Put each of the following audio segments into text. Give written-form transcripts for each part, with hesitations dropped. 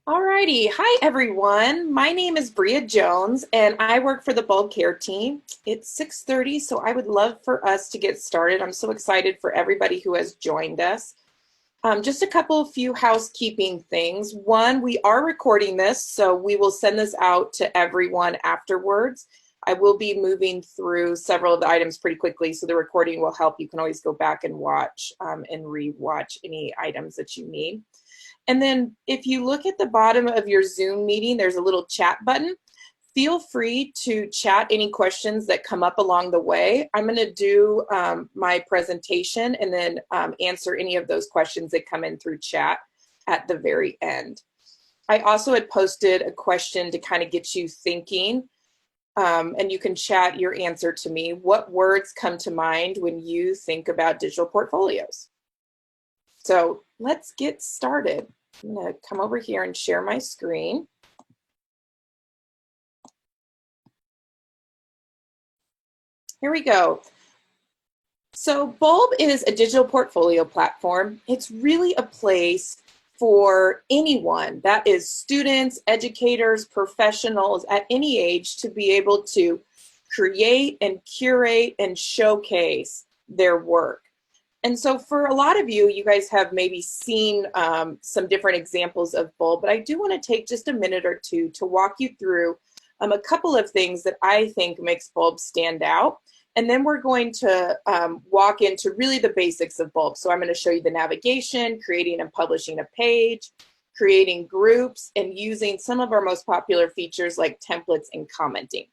Alrighty, hi everyone. My name is Bria Jones and I work for the bulb care team. It's 6:30, so I would love for us to get started. I'm so excited for everybody who has joined us. Just a couple of few housekeeping things. One, we are recording this, so we will send this out to everyone afterwards. I will be moving through several of the items pretty quickly, so the recording will help. You can always go back and watch and re-watch any items that you need. And then if you look at the bottom of your Zoom meeting, there's a little chat button. Feel free to chat any questions that come up along the way. I'm going to do my presentation and then answer any of those questions that come in through chat at the very end. I also had posted a question to kind of get you thinking, and you can chat your answer to me. What words come to mind when you think about digital portfolios? So let's get started. I'm going to come over here and share my screen. Here we go. So Bulb is a digital portfolio platform. It's really a place for anyone, that is students, educators, professionals at any age, to be able to create and curate and showcase their work. And so for a lot of you, you guys have maybe seen some different examples of Bulb, but I do want to take just a minute or two to walk you through a couple of things that I think makes Bulb stand out. And then we're going to walk into really the basics of Bulb. So I'm going to show you the navigation, creating and publishing a page, creating groups, and using some of our most popular features like templates and commenting.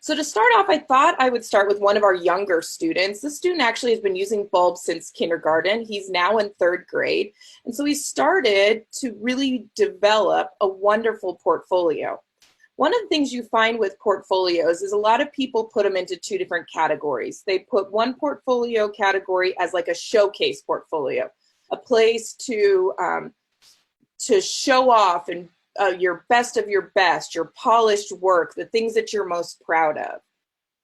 So to start off, I thought I would start with one of our younger students. This student actually has been using Bulb since kindergarten. He's now in 3rd grade. And so he started to really develop a wonderful portfolio. One of the things you find with portfolios is a lot of people put them into 2 different categories. They put one portfolio category as like a showcase portfolio, a place to show off and your best of your best, your polished work, the things that you're most proud of.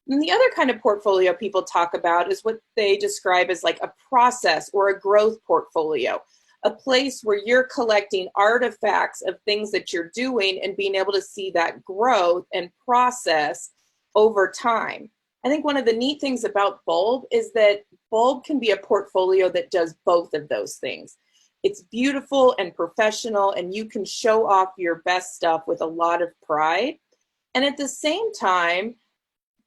And the other kind of portfolio people talk about is what they describe as like a process or a growth portfolio, a place where you're collecting artifacts of things that you're doing and being able to see that growth and process over time. I think one of the neat things about Bulb is that Bulb can be a portfolio that does both of those things. It's beautiful and professional, and you can show off your best stuff with a lot of pride. And at the same time,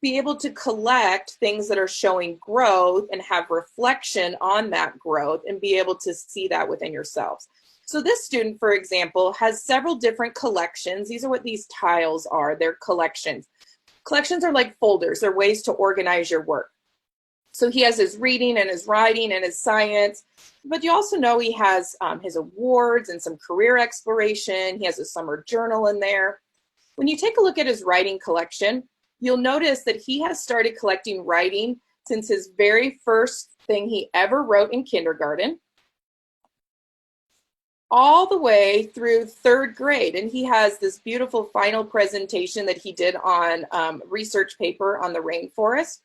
be able to collect things that are showing growth and have reflection on that growth and be able to see that within yourselves. So this student, for example, has several different collections. These are what these tiles are. They're collections. Collections are like folders. They're ways to organize your work. So he has his reading and his writing and his science, but you also know he has his awards and some career exploration. He has a summer journal in there. When you take a look at his writing collection, you'll notice that he has started collecting writing since his very first thing he ever wrote in kindergarten, all the way through 3rd grade. And he has this beautiful final presentation that he did on research paper on the rainforest,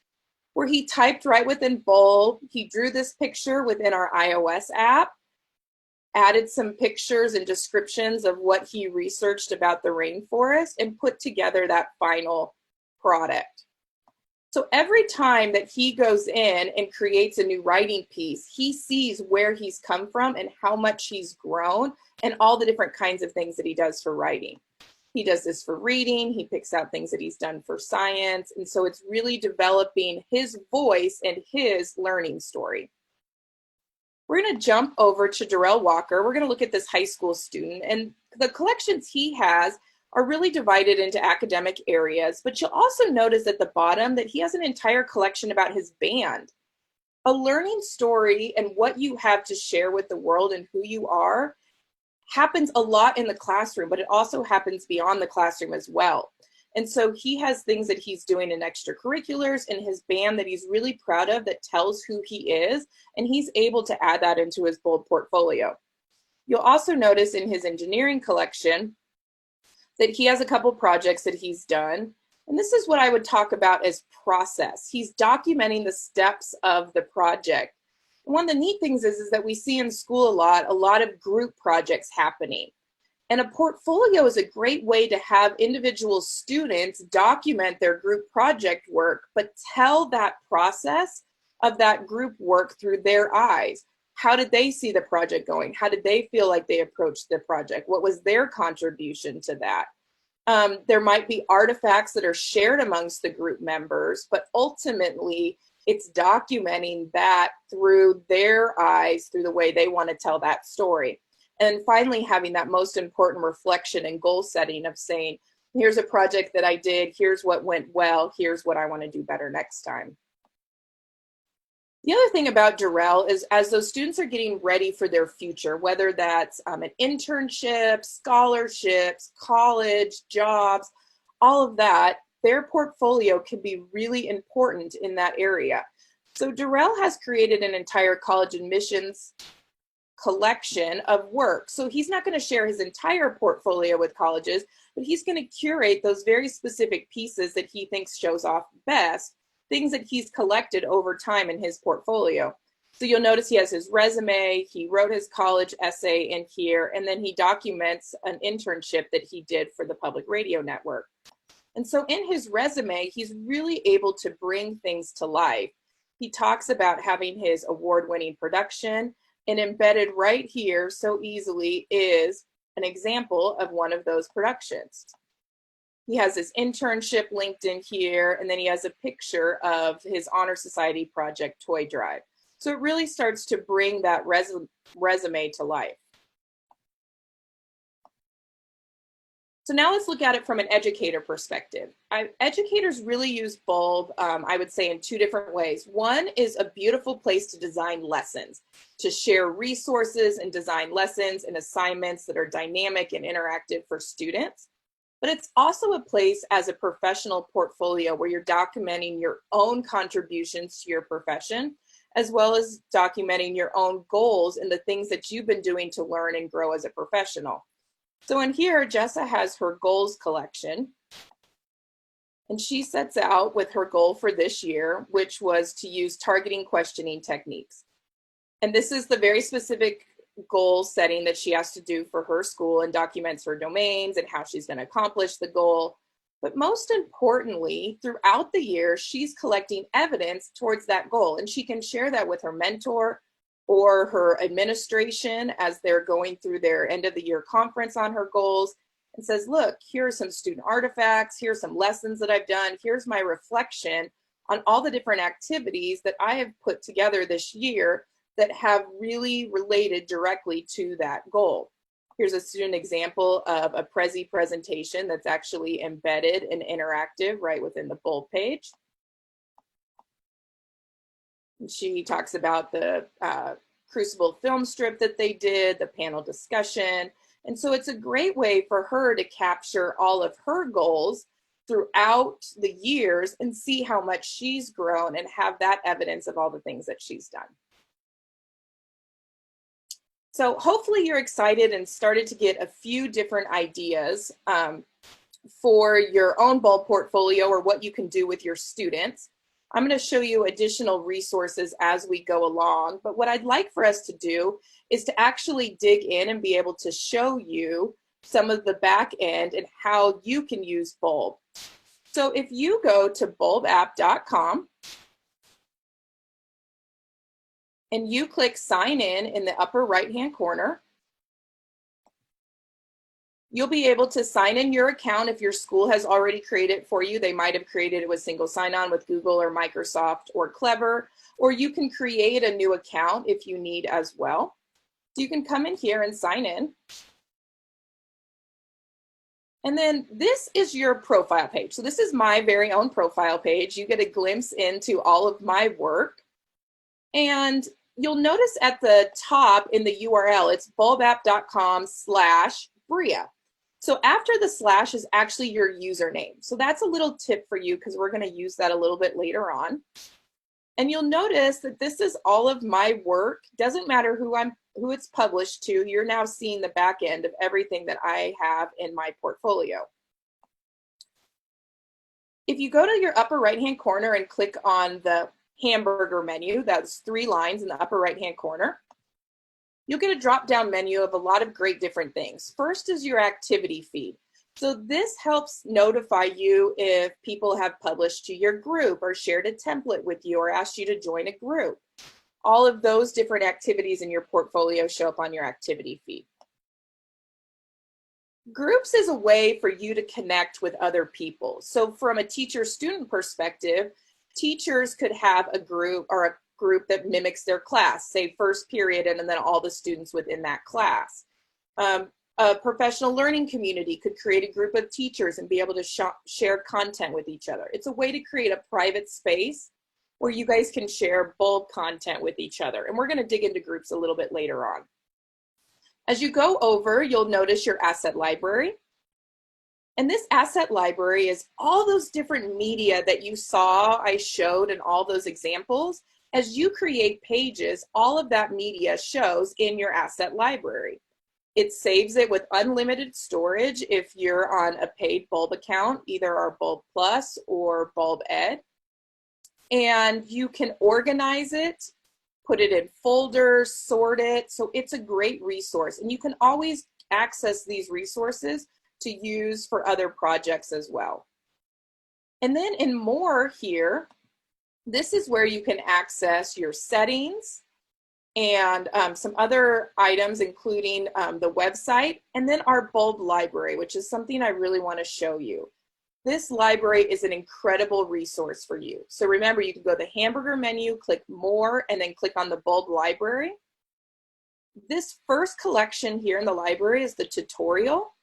where he typed right within Bulb. He drew this picture within our iOS app, added some pictures and descriptions of what he researched about the rainforest, and put together that final product. So every time that he goes in and creates a new writing piece, he sees where he's come from and how much he's grown and all the different kinds of things that he does for writing. He does this for reading. He picks out things that he's done for science. And so it's really developing his voice and his learning story. We're going to jump over to Darrell Walker. We're going to look at this high school student. And the collections he has are really divided into academic areas. But you'll also notice at the bottom that he has an entire collection about his band. A learning story and what you have to share with the world and who you are happens a lot in the classroom, but it also happens beyond the classroom as well. And so he has things that he's doing in extracurriculars in his band that he's really proud of that tells who he is, and he's able to add that into his Bulb portfolio. You'll also notice in his engineering collection that he has a couple projects that he's done. And this is what I would talk about as process. He's documenting the steps of the project. One of the neat things is that we see in school a lot of group projects happening. And a portfolio is a great way to have individual students document their group project work, but tell that process of that group work through their eyes. How did they see the project going? How did they feel like they approached the project? What was their contribution to that? There might be artifacts that are shared amongst the group members, but ultimately it's documenting that through their eyes, through the way they want to tell that story. And finally, having that most important reflection and goal setting of saying, here's a project that I did, here's what went well, here's what I want to do better next time. The other thing about Darrell is as those students are getting ready for their future, whether that's an internship, scholarships, college, jobs, all of that, their portfolio can be really important in that area. So Darrell has created an entire college admissions collection of work. So he's not going to share his entire portfolio with colleges, but he's going to curate those very specific pieces that he thinks shows off best, things that he's collected over time in his portfolio. So you'll notice he has his resume, he wrote his college essay in here, and then he documents an internship that he did for the public radio network. And so in his resume, he's really able to bring things to life. He talks about having his award-winning production, and embedded right here so easily is an example of one of those productions. He has his internship linked in here, and then he has a picture of his Honor Society project toy drive. So it really starts to bring that resume to life. So now let's look at it from an educator perspective. Educators really use Bulb, I would say, in two different ways. One is a beautiful place to design lessons, to share resources and design lessons and assignments that are dynamic and interactive for students. But it's also a place as a professional portfolio where you're documenting your own contributions to your profession, as well as documenting your own goals and the things that you've been doing to learn and grow as a professional. So in here, Jessa has her goals collection, and she sets out with her goal for this year, which was to use targeting questioning techniques. And this is the very specific goal setting that she has to do for her school and documents her domains and how she's going to accomplish the goal. But most importantly, throughout the year, she's collecting evidence towards that goal, and she can share that with her mentor or her administration as they're going through their end of the year conference on her goals, and says, look, here are some student artifacts, here's some lessons that I've done, here's my reflection on all the different activities that I have put together this year that have really related directly to that goal. Here's a student example of a Prezi presentation that's actually embedded and interactive right within the Bulb page. She talks about the Crucible film strip that they did, the panel discussion. And so it's a great way for her to capture all of her goals throughout the years and see how much she's grown and have that evidence of all the things that she's done. So hopefully you're excited and started to get a few different ideas for your own Bulb portfolio or what you can do with your students. I'm going to show you additional resources as we go along, but what I'd like for us to do is to actually dig in and be able to show you some of the back end and how you can use Bulb. So if you go to bulbapp.com and you click sign in the upper right hand corner, you'll be able to sign in your account if your school has already created it for you. They might have created it with single sign-on with Google or Microsoft or Clever, or you can create a new account if you need as well. So you can come in here and sign in. And then this is your profile page. So this is my very own profile page. You get a glimpse into all of my work. And you'll notice at the top in the URL, it's bulbapp.com/Bria. So after the slash is actually your username. So that's a little tip for you because we're going to use that a little bit later on. And you'll notice that this is all of my work. Doesn't matter who it's published to. You're now seeing the back end of everything that I have in my portfolio. If you go to your upper right hand corner and click on the hamburger menu, that's 3 lines in the upper right hand corner, you'll get a drop-down menu of a lot of great different things. First is your activity feed. So this helps notify you if people have published to your group or shared a template with you or asked you to join a group. All of those different activities in your portfolio show up on your activity feed. Groups is a way for you to connect with other people. So from a teacher-student perspective, teachers could have a group or a group that mimics their class, say first period, and then all the students within that class. A professional learning community could create a group of teachers and be able to share content with each other. It's a way to create a private space where you guys can share bulb content with each other. And we're going to dig into groups a little bit later on. As you go over, you'll notice your asset library. And this asset library is all those different media that you saw I showed in all those examples. As you create pages, all of that media shows in your asset library. It saves it with unlimited storage if you're on a paid bulb account, either our Bulb Plus or Bulb Ed. And you can organize it, put it in folders, sort it. So it's a great resource. And you can always access these resources to use for other projects as well. And then in more here, this is where you can access your settings and some other items, including the website, and then our bulb library, which is something I really want to show you. This library is an incredible resource for you. So remember, you can go to the hamburger menu, click more, and then click on the bulb library. This first collection here in the library is the tutorial.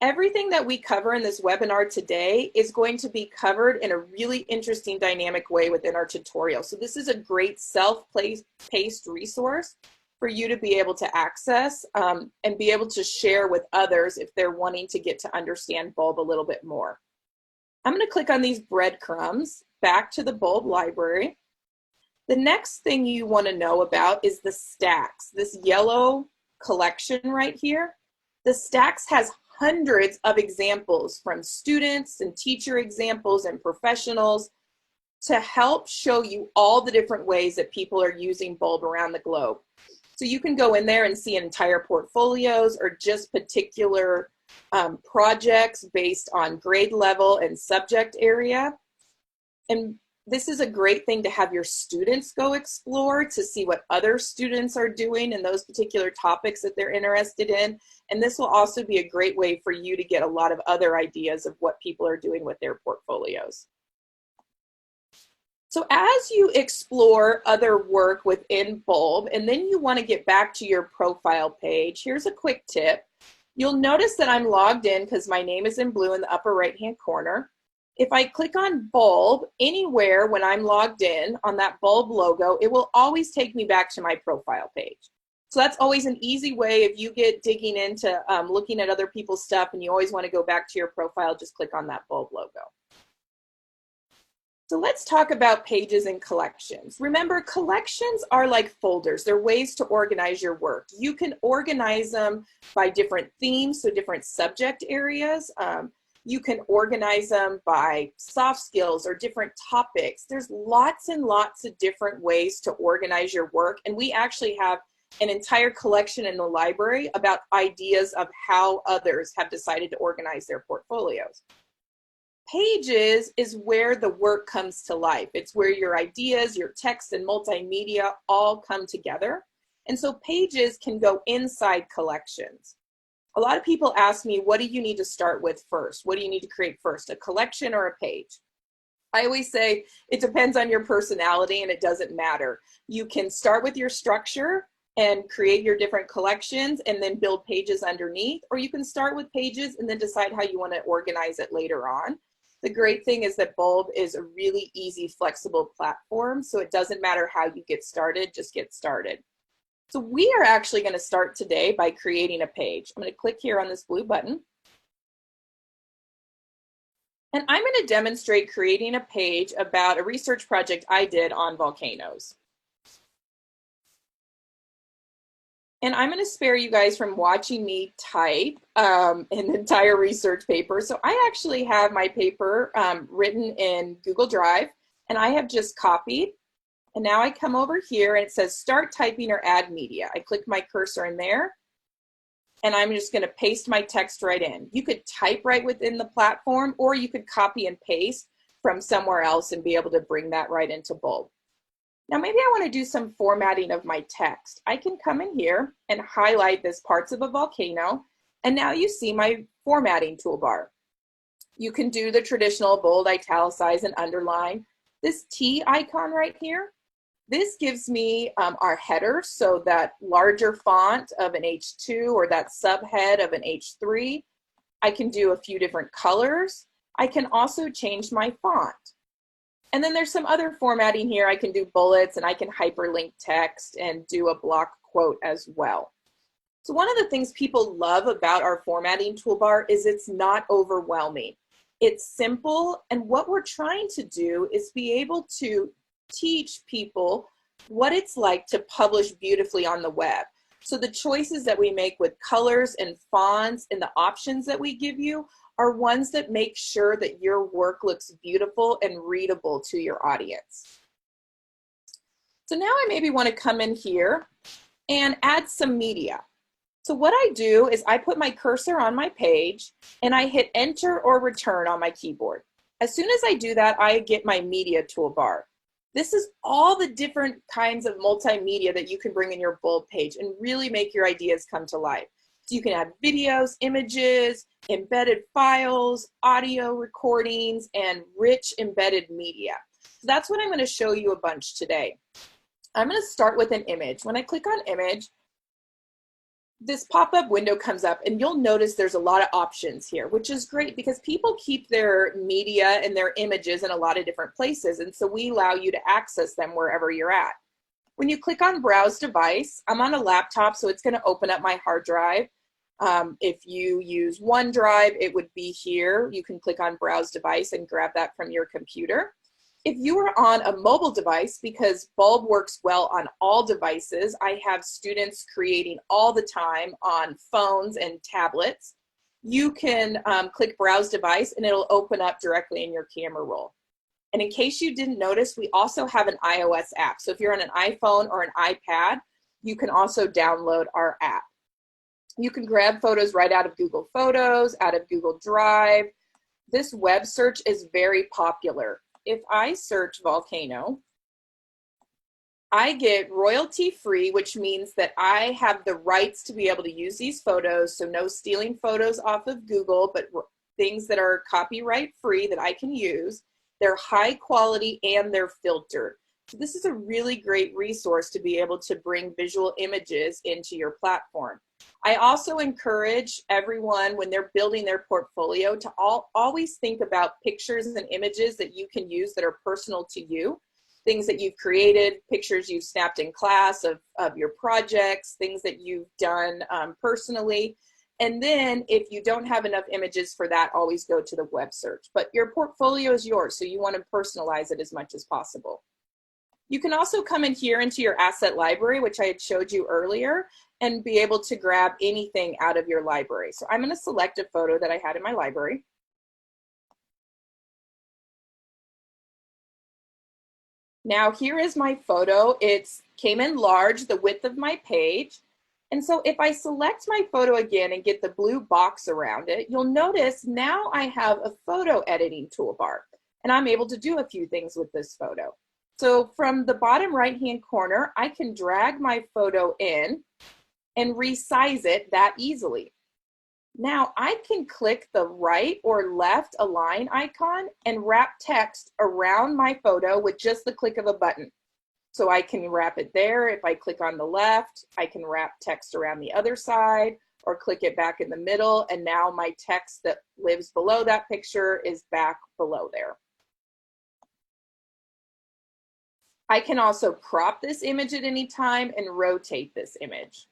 Everything that we cover in this webinar today is going to be covered in a really interesting dynamic way within our tutorial. So this is a great self-paced resource for you to be able to access and be able to share with others if they're wanting to get to understand bulb a little bit more. I'm going to click on these breadcrumbs back to the bulb library. The next thing you want to know about is the Stax, this yellow collection right here. The Stax has hundreds of examples from students and teacher examples and professionals to help show you all the different ways that people are using bulb around the globe. So you can go in there and see entire portfolios or just particular projects based on grade level and subject area. And this is a great thing to have your students go explore to see what other students are doing in those particular topics that they're interested in. And this will also be a great way for you to get a lot of other ideas of what people are doing with their portfolios. So as you explore other work within Bulb, and then you want to get back to your profile page, here's a quick tip. You'll notice that I'm logged in because my name is in blue in the upper right-hand corner. If I click on Bulb anywhere when I'm logged in on that Bulb logo, it will always take me back to my profile page. So that's always an easy way if you get digging into looking at other people's stuff and you always want to go back to your profile, just click on that Bulb logo. So let's talk about pages and collections. Remember, collections are like folders. They're ways to organize your work. You can organize them by different themes, so different subject areas. You can organize them by soft skills or different topics. There's lots and lots of different ways to organize your work. And we actually have an entire collection in the library about ideas of how others have decided to organize their portfolios. Pages is where the work comes to life. It's where your ideas, your text, and multimedia all come together. And so pages can go inside collections. A lot of people ask me, what do you need to start with first? What do you need to create first, a collection or a page? I always say it depends on your personality and it doesn't matter. You can start with your structure and create your different collections and then build pages underneath, or you can start with pages and then decide how you want to organize it later on. The great thing is that Bulb is a really easy, flexible platform, so it doesn't matter how you get started, just get started. So we are actually going to start today by creating a page. I'm going to click here on this blue button. And I'm going to demonstrate creating a page about a research project I did on volcanoes. And I'm going to spare you guys from watching me type an entire research paper. So I actually have my paper written in Google Drive, and I have just copied And now I come over here and it says start typing or add media. I click my cursor in there and I'm just going to paste my text right in. You could type right within the platform, or you could copy and paste from somewhere else and be able to bring that right into Bulb. Now maybe I want to do some formatting of my text. I can come in here and highlight this parts of a volcano, and now you see my formatting toolbar. You can do the traditional bold, italicize, and underline. This T icon right here, this gives me our header, so that larger font of an H2 or that subhead of an H3. I can do a few different colors. I can also change my font. And then there's some other formatting here. I can do bullets and I can hyperlink text and do a block quote as well. So one of the things people love about our formatting toolbar is it's not overwhelming. It's simple, and what we're trying to do is be able to teach people what it's like to publish beautifully on the web. So the choices that we make with colors and fonts and the options that we give you are ones that make sure that your work looks beautiful and readable to your audience. So now I maybe want to come in here and add some media. So what I do is I put my cursor on my page and I hit enter or return on my keyboard. As soon as I do that, I get my media toolbar. This is all the different kinds of multimedia that you can bring in your Bulb page and really make your ideas come to life. So you can add videos, images, embedded files, audio recordings, and rich embedded media. So that's what I'm going to show you a bunch today. I'm going to start with an image. When I click on image, this pop-up window comes up and you'll notice there's a lot of options here, which is great because people keep their media and their images in a lot of different places, and so we allow you to access them wherever you're at. When you click on browse device, I'm on a laptop, so it's going to open up my hard drive. If you use OneDrive, it would be here. You can click on browse device and grab that from your computer. If you are on a mobile device, because Bulb works well on all devices, I have students creating all the time on phones and tablets. You can click browse device and it'll open up directly in your camera roll. And in case you didn't notice, we also have an iOS app. So if you're on an iPhone or an iPad, you can also download our app. You can grab photos right out of Google Photos, out of Google Drive. This web search is very popular. If I search volcano, I get royalty free, which means that I have the rights to be able to use these photos. So no stealing photos off of Google, but things that are copyright free that I can use. They're high quality and they're filtered. So this is a really great resource to be able to bring visual images into your platform. I also encourage everyone when they're building their portfolio to always think about pictures and images that you can use that are personal to you. Things that you've created, pictures you've snapped in class of your projects, things that you've done personally. And then if you don't have enough images for that, always go to the web search. But your portfolio is yours, so you want to personalize it as much as possible. You can also come in here into your asset library, which I had showed you earlier, and be able to grab anything out of your library. So I'm going to select a photo that I had in my library. Now here is my photo. It came in large, the width of my page. And so if I select my photo again and get the blue box around it, you'll notice now I have a photo editing toolbar, and I'm able to do a few things with this photo. So from the bottom right-hand corner, I can drag my photo in and resize it that easily. Now I can click the right or left align icon and wrap text around my photo with just the click of a button. So I can wrap it there. If I click on the left, I can wrap text around the other side or click it back in the middle, and now my text that lives below that picture is back below there. I can also crop this image at any time and rotate this image.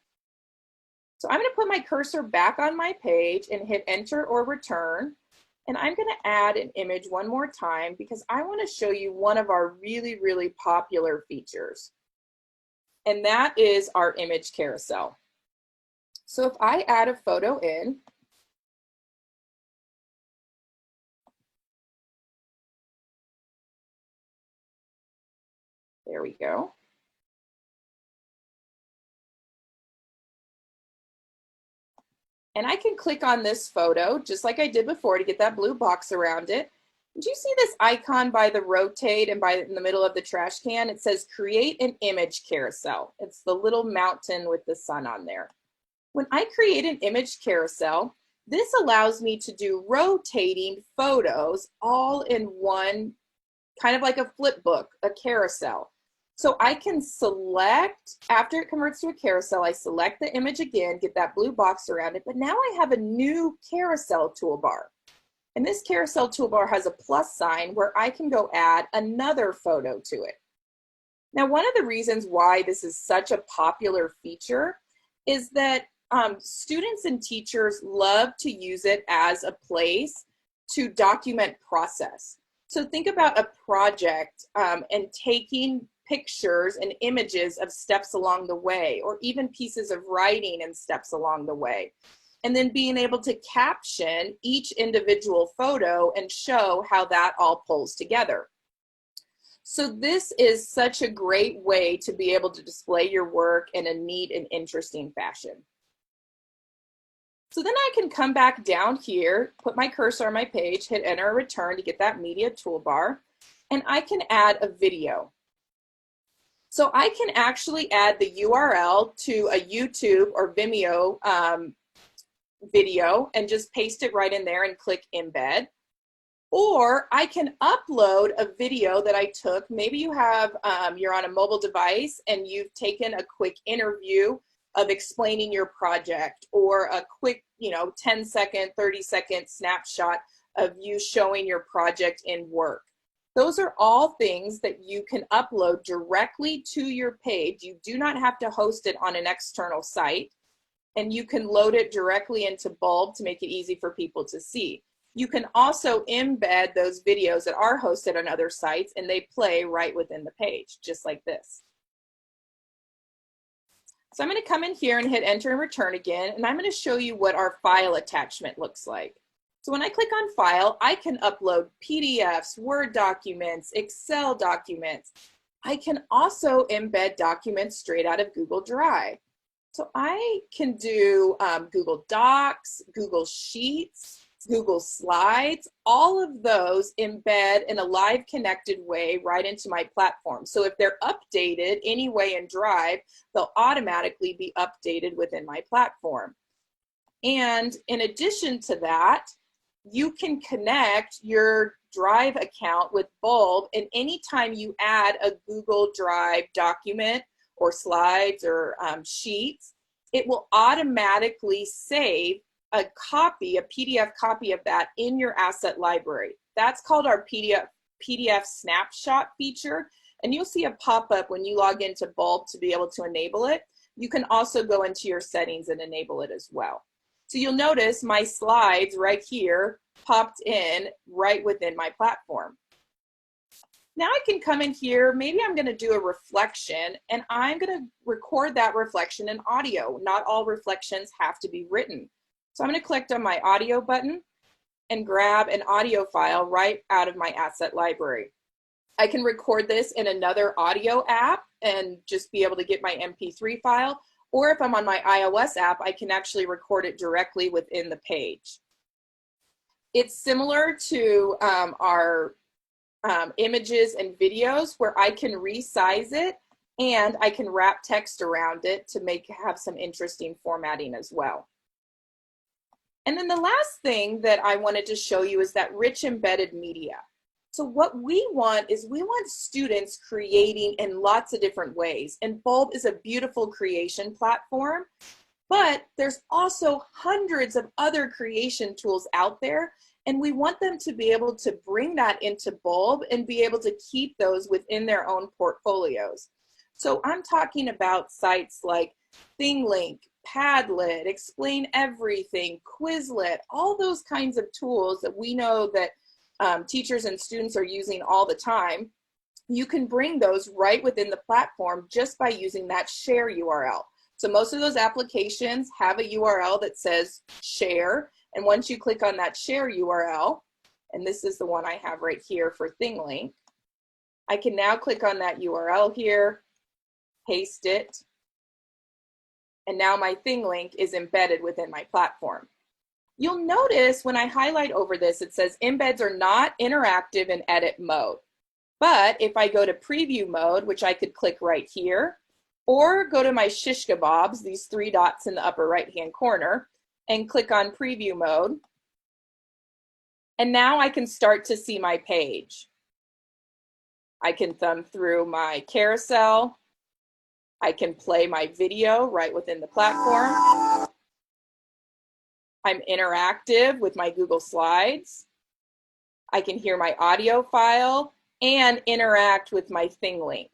So I'm going to put my cursor back on my page and hit enter or return. And I'm going to add an image one more time because I want to show you one of our really, really popular features. And that is our image carousel. So if I add a photo in, There we go. And I can click on this photo just like I did before to get that blue box around it. Do you see this icon by the rotate and by in the middle of the trash can? It says create an image carousel. It's the little mountain with the sun on there. When I create an image carousel, this allows me to do rotating photos all in one, kind of like a flip book, a carousel. So I can select, after it converts to a carousel, I select the image again, get that blue box around it, but now I have a new carousel toolbar. And this carousel toolbar has a plus sign where I can go add another photo to it. Now, one of the reasons why this is such a popular feature is that students and teachers love to use it as a place to document process. So think about a project and taking pictures and images of steps along the way, or even pieces of writing and steps along the way. And then being able to caption each individual photo and show how that all pulls together. So this is such a great way to be able to display your work in a neat and interesting fashion. So then I can come back down here, put my cursor on my page, hit enter or return to get that media toolbar, and I can add a video. So I can actually add the URL to a YouTube or Vimeo video and just paste it right in there and click embed. Or I can upload a video that I took. Maybe you have, you're on a mobile device and you've taken a quick interview of explaining your project, or a quick, 10-second, 30-second snapshot of you showing your project in work. Those are all things that you can upload directly to your page. You do not have to host it on an external site, and you can load it directly into Bulb to make it easy for people to see. You can also embed those videos that are hosted on other sites, and they play right within the page, just like this. So I'm going to come in here and hit enter and return again, and I'm going to show you what our file attachment looks like. So when I click on file, I can upload PDFs, Word documents, Excel documents. I can also embed documents straight out of Google Drive. So I can do Google Docs, Google Sheets, Google Slides, all of those embed in a live connected way right into my platform. So if they're updated anyway in Drive, they'll automatically be updated within my platform. And in addition to that, you can connect your Drive account with Bulb, and anytime you add a Google Drive document or slides or sheets, it will automatically save a copy, a PDF copy of that in your asset library. That's called our PDF snapshot feature, and you'll see a pop-up when you log into Bulb to be able to enable it. You can also go into your settings and enable it as well. So you'll notice my slides right here popped in right within my platform. Now I can come in here, maybe I'm going to do a reflection, and I'm going to record that reflection in audio. Not all reflections have to be written. So I'm going to click on my audio button and grab an audio file right out of my asset library. I can record this in another audio app and just be able to get my MP3 file, or if I'm on my iOS app, I can actually record it directly within the page. It's similar to our images and videos, where I can resize it and I can wrap text around it to have some interesting formatting as well. And then the last thing that I wanted to show you is that rich embedded media. So what we want is we want students creating in lots of different ways. And Bulb is a beautiful creation platform, but there's also hundreds of other creation tools out there. And we want them to be able to bring that into Bulb and be able to keep those within their own portfolios. So I'm talking about sites like ThingLink, Padlet, Explain Everything, Quizlet, all those kinds of tools that we know that teachers and students are using all the time. You can bring those right within the platform just by using that share URL. So most of those applications have a URL that says share, and once you click on that share URL, and this is the one I have right here for ThingLink, I can now click on that URL here, paste it, and now my thing link is embedded within my platform. You'll notice when I highlight over this, it says embeds are not interactive in edit mode. But if I go to preview mode, which I could click right here, or go to my shish kebabs, these 3 dots in the upper right-hand corner, and click on preview mode, and now I can start to see my page. I can thumb through my carousel. I can play my video right within the platform. I'm interactive with my Google Slides. I can hear my audio file and interact with my thing link.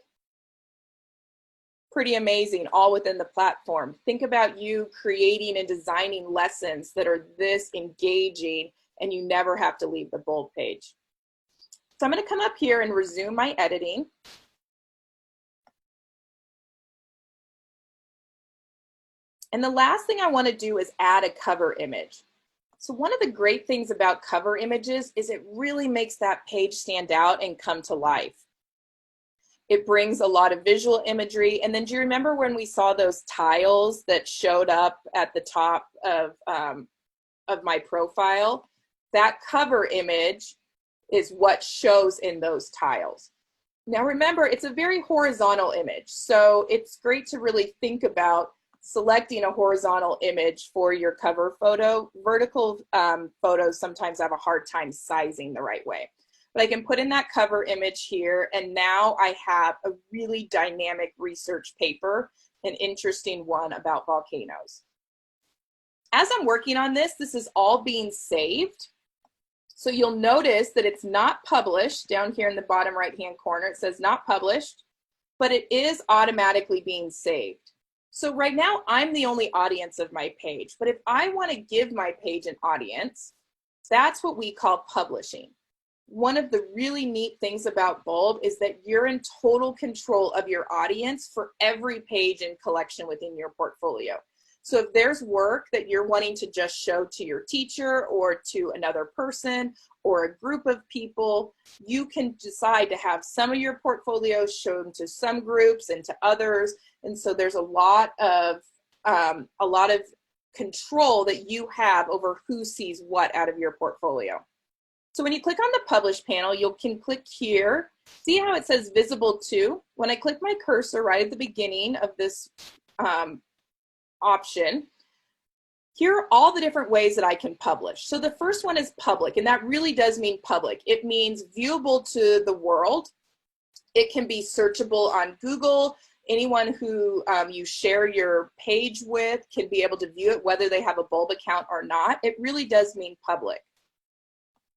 Pretty amazing, all within the platform. Think about you creating and designing lessons that are this engaging and you never have to leave the Bulb page. So I'm going to come up here and resume my editing. And the last thing I want to do is add a cover image. So one of the great things about cover images is it really makes that page stand out and come to life. It brings a lot of visual imagery. And then do you remember when we saw those tiles that showed up at the top of my profile? That cover image is what shows in those tiles. Now remember, it's a very horizontal image. So it's great to really think about selecting a horizontal image for your cover photo. Vertical photos sometimes have a hard time sizing the right way. But I can put in that cover image here, and now I have a really dynamic research paper, an interesting one about volcanoes. As I'm working on this, this is all being saved. So you'll notice that it's not published down here in the bottom right-hand corner. It says not published, but it is automatically being saved. So right now, I'm the only audience of my page. But if I want to give my page an audience, that's what we call publishing. One of the really neat things about Bulb is that you're in total control of your audience for every page and collection within your portfolio. So if there's work that you're wanting to just show to your teacher or to another person or a group of people, you can decide to have some of your portfolio shown to some groups and to others. And so there's a lot of control that you have over who sees what out of your portfolio. So when you click on the Publish panel, you can click here. See how it says Visible To? When I click my cursor right at the beginning of this option, here are all the different ways that I can publish. So the first one is public, and that really does mean public. It means viewable to the world. It can be searchable on Google. Anyone who you share your page with can be able to view it, whether they have a Bulb account or not. It really does mean public.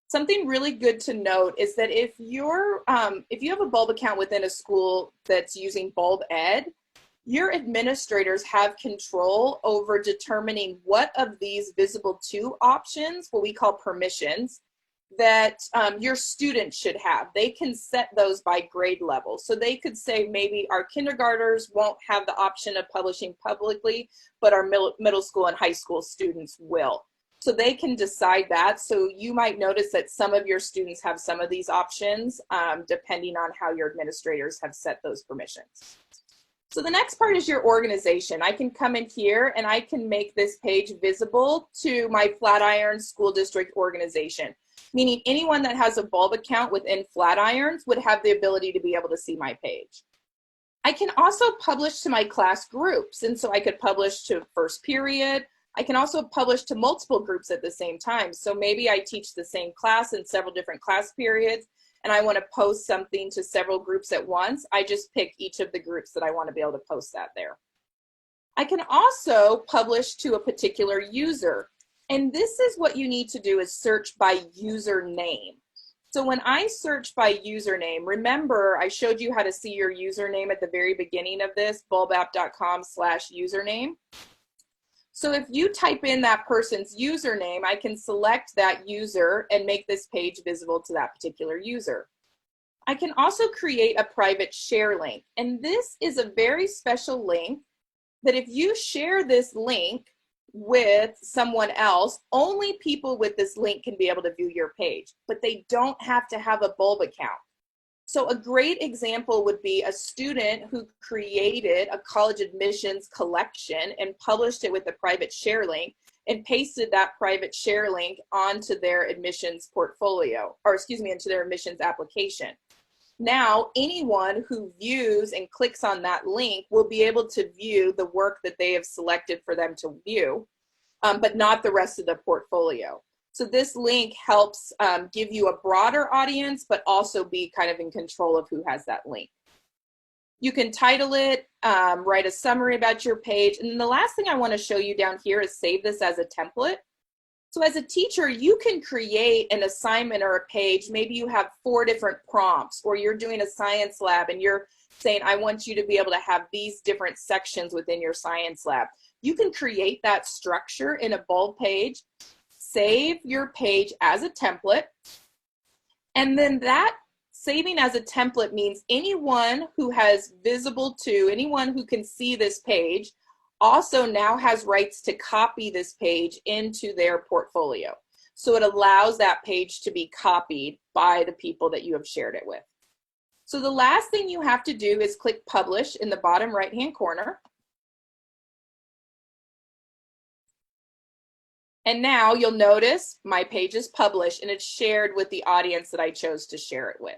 Something really good to note is that if you have a Bulb account within a school that's using Bulb Ed, your administrators have control over determining what of these visible to options, what we call permissions, that your students should have. They can set those by grade level. So they could say maybe our kindergartners won't have the option of publishing publicly, but our middle school and high school students will. So they can decide that. So you might notice that some of your students have some of these options depending on how your administrators have set those permissions. So the next part is your organization. I can come in here and I can make this page visible to my Flatiron School District organization, meaning anyone that has a Bulb account within Flatirons would have the ability to be able to see my page. I can also publish to my class groups. And so I could publish to first period. I can also publish to multiple groups at the same time. So maybe I teach the same class in several different class periods, and I want to post something to several groups at once. I just pick each of the groups that I want to be able to post that there. I can also publish to a particular user. And this is what you need to do, is search by username. So when I search by username, remember I showed you how to see your username at the very beginning of this, bulbapp.com/username. So if you type in that person's username, I can select that user and make this page visible to that particular user. I can also create a private share link. And this is a very special link that if you share this link with someone else, only people with this link can be able to view your page, but they don't have to have a Bulb account. So a great example would be a student who created a college admissions collection and published it with a private share link and pasted that private share link onto their admissions portfolio, or excuse me, into their admissions application. Now, anyone who views and clicks on that link will be able to view the work that they have selected for them to view, but not the rest of the portfolio. So this link helps give you a broader audience, but also be kind of in control of who has that link. You can title it, write a summary about your page. And the last thing I want to show you down here is save this as a template. So as a teacher, you can create an assignment or a page. Maybe you have 4 different prompts, or you're doing a science lab and you're saying, I want you to be able to have these different sections within your science lab. You can create that structure in a Bulb page, save your page as a template, and then that saving as a template means anyone who has visible to, anyone who can see this page also now has rights to copy this page into their portfolio. So it allows that page to be copied by the people that you have shared it with. So the last thing you have to do is click publish in the bottom right-hand corner. And now you'll notice my page is published and it's shared with the audience that I chose to share it with.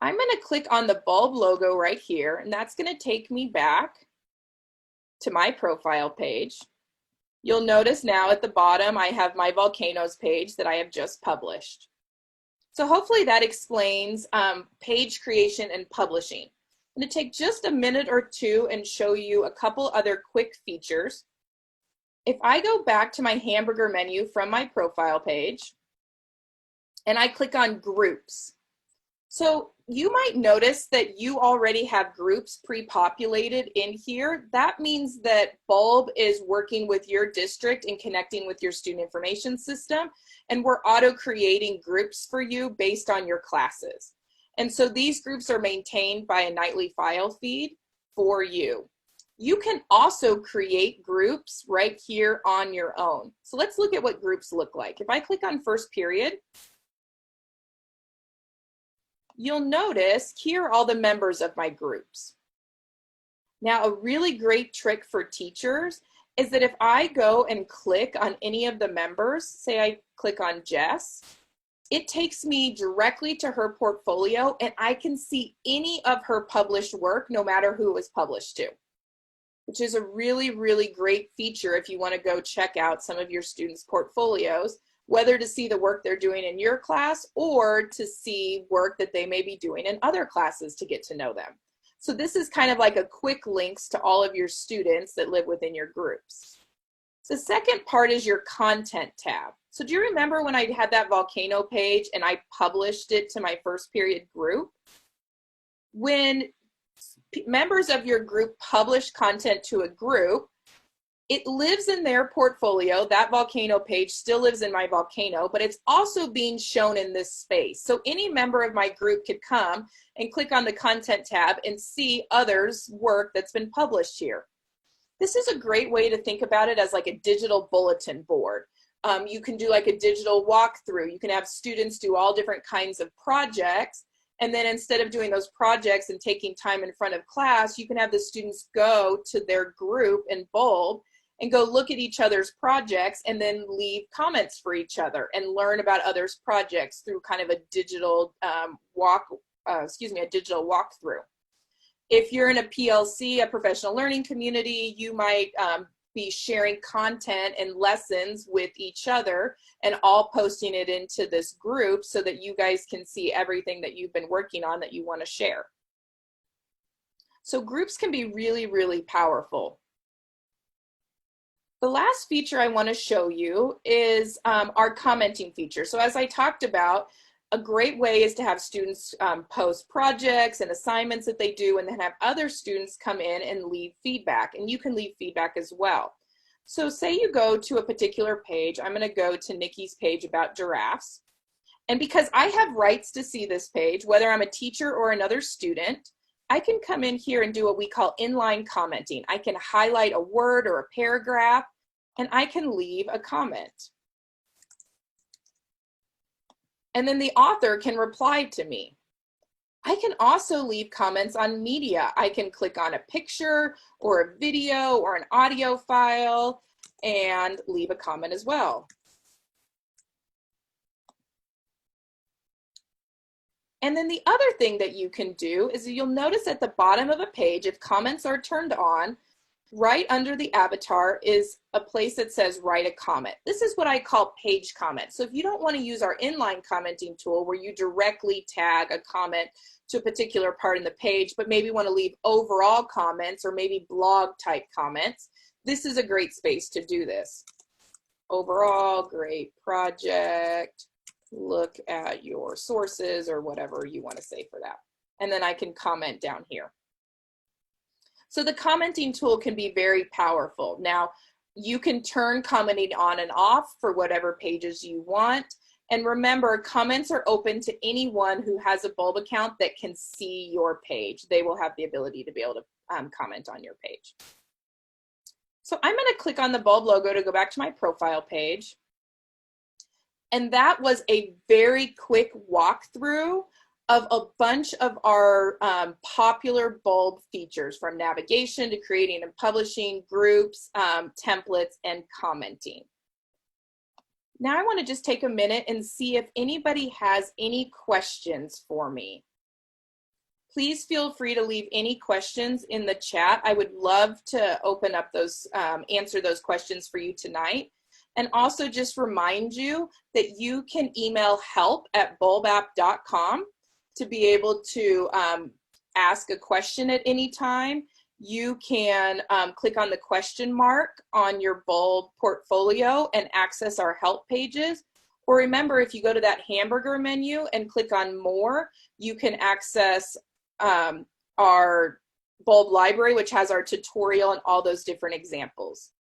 I'm going to click on the Bulb logo right here, and that's going to take me back to my profile page. You'll notice now at the bottom I have my volcanoes page that I have just published. So hopefully that explains page creation and publishing. I'm going to take just a minute or two and show you a couple other quick features. If I go back to my hamburger menu from my profile page and I click on groups, so you might notice that you already have groups pre-populated in here. That means that Bulb is working with your district and connecting with your student information system, and we're auto-creating groups for you based on your classes. And so these groups are maintained by a nightly file feed for you. You can also create groups right here on your own. So let's look at what groups look like. If I click on first period, you'll notice here are all the members of my groups. Now, a really great trick for teachers is that if I go and click on any of the members, say I click on Jess, it takes me directly to her portfolio and I can see any of her published work, no matter who it was published to, which is a really, really great feature if you want to go check out some of your students' portfolios, whether to see the work they're doing in your class or to see work that they may be doing in other classes to get to know them. So this is kind of like a quick links to all of your students that live within your groups. The second part is your content tab. So do you remember when I had that volcano page and I published it to my first period group? When members of your group publish content to a group, it lives in their portfolio. That volcano page still lives in my volcano, but it's also being shown in this space. So any member of my group could come and click on the content tab and see others' work that's been published here. This is a great way to think about it as like a digital bulletin board. You can do like a digital walkthrough. You can have students do all different kinds of projects. And then instead of doing those projects and taking time in front of class, you can have the students go to their group in Bulb and go look at each other's projects and then leave comments for each other and learn about others' projects through kind of a digital a digital walkthrough. If you're in a PLC, a professional learning community, you might be sharing content and lessons with each other and all posting it into this group so that you guys can see everything that you've been working on that you want to share. So groups can be really, really powerful. The last feature I want to show you is our commenting feature. So as I talked about, a great way is to have students post projects and assignments that they do and then have other students come in and leave feedback, and you can leave feedback as well. So say you go to a particular page. I'm going to go to Nikki's page about giraffes, and because I have rights to see this page, whether I'm a teacher or another student, I can come in here and do what we call inline commenting. I can highlight a word or a paragraph and I can leave a comment. and then the author can reply to me. I can also leave comments on media. I can click on a picture or a video or an audio file and leave a comment as well. And then the other thing that you can do is you'll notice at the bottom of a page, if comments are turned on, right under the avatar is a place that says write a comment. This is what I call page comments. So if you don't want to use our inline commenting tool where you directly tag a comment to a particular part in the page, but maybe want to leave overall comments or maybe blog type comments, this is a great space to do this. Overall, great project, look at your sources or whatever you want to say for that. And then I can comment down here. So the commenting tool can be very powerful. Now, you can turn commenting on and off for whatever pages you want. And remember, comments are open to anyone who has a Bulb account that can see your page. They will have the ability to be able to comment on your page. So I'm going to click on the Bulb logo to go back to my profile page. And that was a very quick walkthrough of a bunch of our popular Bulb features, from navigation to creating and publishing, groups, templates, and commenting. Now I want to just take a minute and see if anybody has any questions for me. Please feel free to leave any questions in the chat. I would love to open up those, answer those questions for you tonight. And also just remind you that you can email help@bulbapp.com to be able to ask a question at any time. You can click on the question mark on your Bulb portfolio and access our help pages. Or remember, if you go to that hamburger menu and click on more, you can access our Bulb library, which has our tutorial and all those different examples.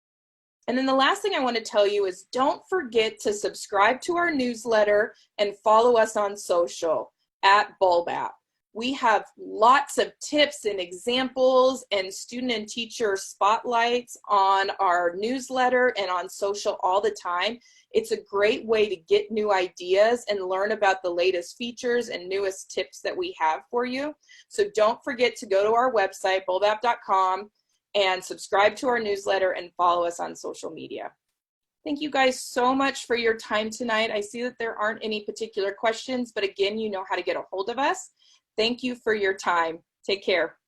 And then the last thing I want to tell you is don't forget to subscribe to our newsletter and follow us on social @BulbApp. We have lots of tips and examples and student and teacher spotlights on our newsletter and on social all the time. It's a great way to get new ideas and learn about the latest features and newest tips that we have for you. So don't forget to go to our website, bulbapp.com, and subscribe to our newsletter and follow us on social media. Thank you guys so much for your time tonight. I see that there aren't any particular questions, but again, you know how to get a hold of us. Thank you for your time. Take care.